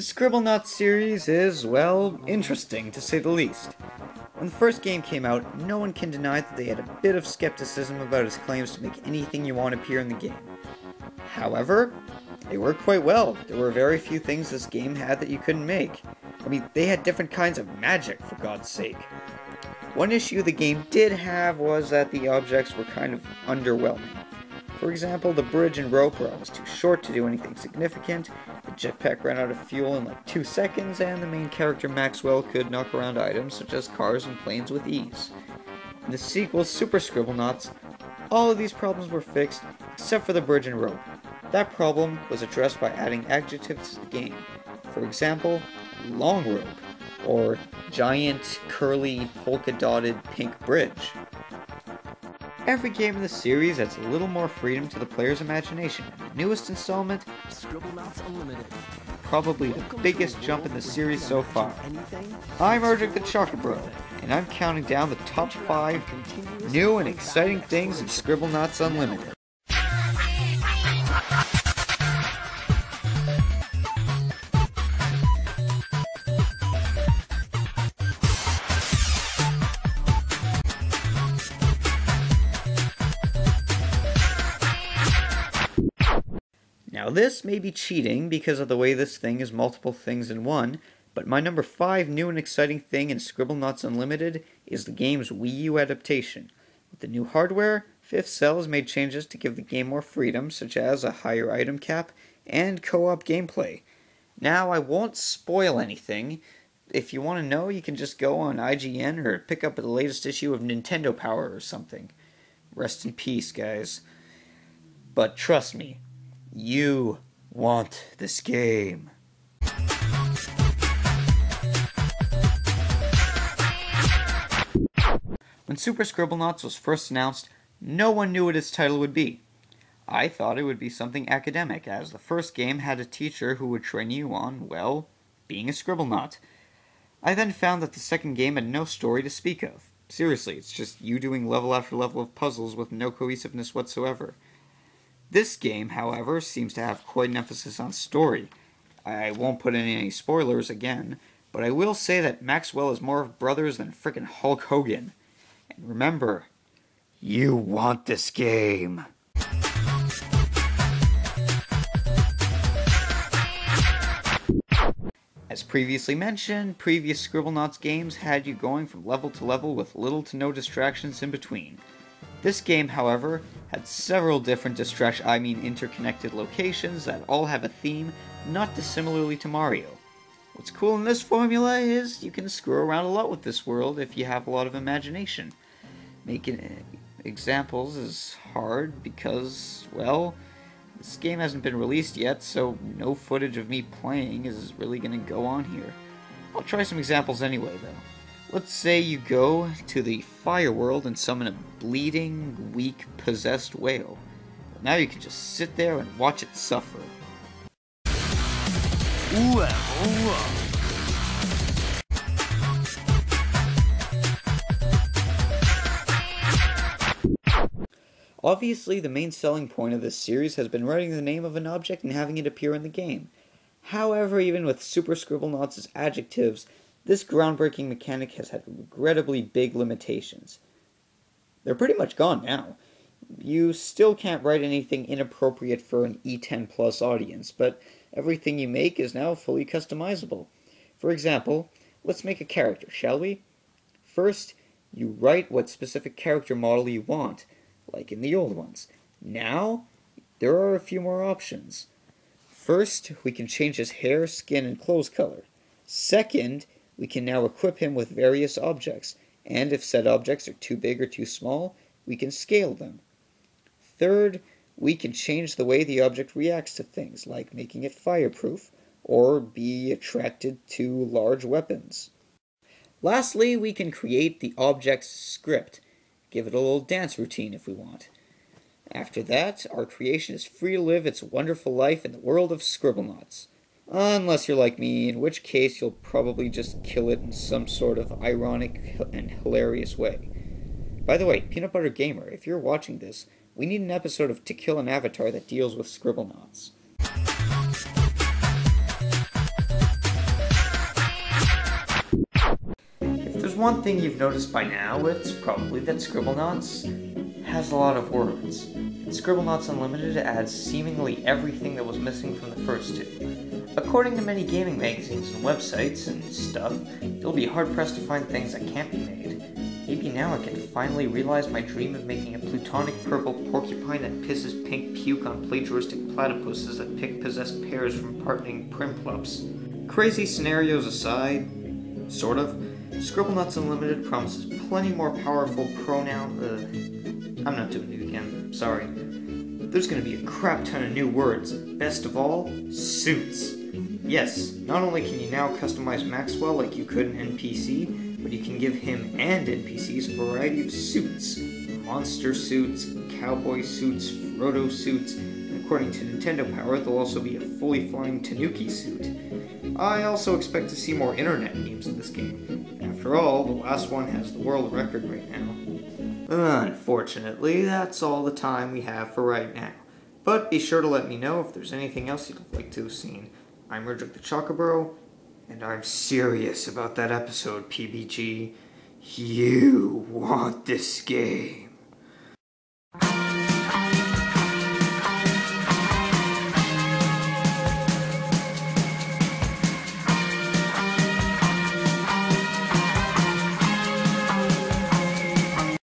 Scribblenauts series is, well, interesting to say the least. When the first game came out, no one can deny that they had a bit of skepticism about its claims to make anything you want appear in the game. However, they worked quite well. There were very few things this game had that you couldn't make. I mean, they had different kinds of magic, for God's sake. One issue the game did have was that the objects were kind of underwhelming. For example, the bridge and rope were always too short to do anything significant, the jetpack ran out of fuel in like 2 seconds, and the main character Maxwell could knock around items such as cars and planes with ease. In the sequel, Super Scribblenauts, all of these problems were fixed, except for the bridge and rope. That problem was addressed by adding adjectives to the game. For example, long rope, or giant, curly, polka-dotted pink bridge. Every game in the series adds a little more freedom to the player's imagination. The newest installment, Scribblenauts Unlimited. Probably the biggest jump in the series so far. I'm Urgent the Chocobro, and I'm counting down the top 5 new and exciting things in Scribblenauts Unlimited. Now this may be cheating because of the way this thing is multiple things in one, but my number 5 new and exciting thing in Scribblenauts Unlimited is the game's Wii U adaptation. With the new hardware, Fifth Cell has made changes to give the game more freedom, such as a higher item cap and co-op gameplay. Now I won't spoil anything. If you want to know, you can just go on IGN or pick up the latest issue of Nintendo Power or something. Rest in peace, guys. But trust me, you want this game. When Super Scribblenauts was first announced, no one knew what its title would be. I thought it would be something academic, as the first game had a teacher who would train you on, well, being a Scribblenaut. I then found that the second game had no story to speak of. Seriously, it's just you doing level after level of puzzles with no cohesiveness whatsoever. This game, however, seems to have quite an emphasis on story. I won't put in any spoilers again, but I will say that Maxwell is more of brothers than frickin' Hulk Hogan. And remember, you want this game. As previously mentioned, previous Scribblenauts games had you going from level to level with little to no distractions in between. This game, however, had several different interconnected locations that all have a theme not dissimilarly to Mario. What's cool in this formula is you can screw around a lot with this world if you have a lot of imagination. Making examples is hard because, well, this game hasn't been released yet, so no footage of me playing is really going to go on here. I'll try some examples anyway, though. Let's say you go to the fire world and summon a bleeding, weak, possessed whale. Now you can just sit there and watch it suffer. Obviously, the main selling point of this series has been writing the name of an object and having it appear in the game. However, even with Super Scribblenauts' adjectives, this groundbreaking mechanic has had regrettably big limitations. They're pretty much gone now. You still can't write anything inappropriate for an E10 plus audience, but everything you make is now fully customizable. For example, let's make a character, shall we? First, you write what specific character model you want, like in the old ones. Now, there are a few more options. First, we can change his hair, skin, and clothes color. Second, we can now equip him with various objects, and if said objects are too big or too small, we can scale them. Third, we can change the way the object reacts to things, like making it fireproof, or be attracted to large weapons. Lastly, we can create the object's script, give it a little dance routine if we want. After that, our creation is free to live its wonderful life in the world of Scribblenauts. Unless you're like me, in which case you'll probably just kill it in some sort of ironic and hilarious way. By the way, Peanut Butter Gamer, if you're watching this, we need an episode of To Kill an Avatar that deals with Scribblenauts. one thing you've noticed by now, it's probably that Scribblenauts has a lot of words. Scribblenauts Unlimited adds seemingly everything that was missing from the first two. According to many gaming magazines and websites and stuff, you'll be hard-pressed to find things that can't be made. Maybe now I can finally realize my dream of making a plutonic purple porcupine that pisses pink puke on plagiaristic platypuses that pick possessed pears from partnering primplups. Crazy scenarios aside, sort of, Scribblenauts Unlimited promises plenty more powerful I'm not doing it again, sorry. There's gonna be a crap ton of new words. Best of all, suits. Yes, not only can you now customize Maxwell like you could in NPC, but you can give him and NPCs a variety of suits. Monster suits, cowboy suits, Frodo suits, and according to Nintendo Power, there'll also be a fully flying Tanuki suit. I also expect to see more internet memes in this game. After all, the last one has the world record right now. Unfortunately, that's all the time we have for right now. But be sure to let me know if there's anything else you'd like to have seen. I'm Rudrick the Chocobro, and I'm serious about that episode, PBG. You want this game.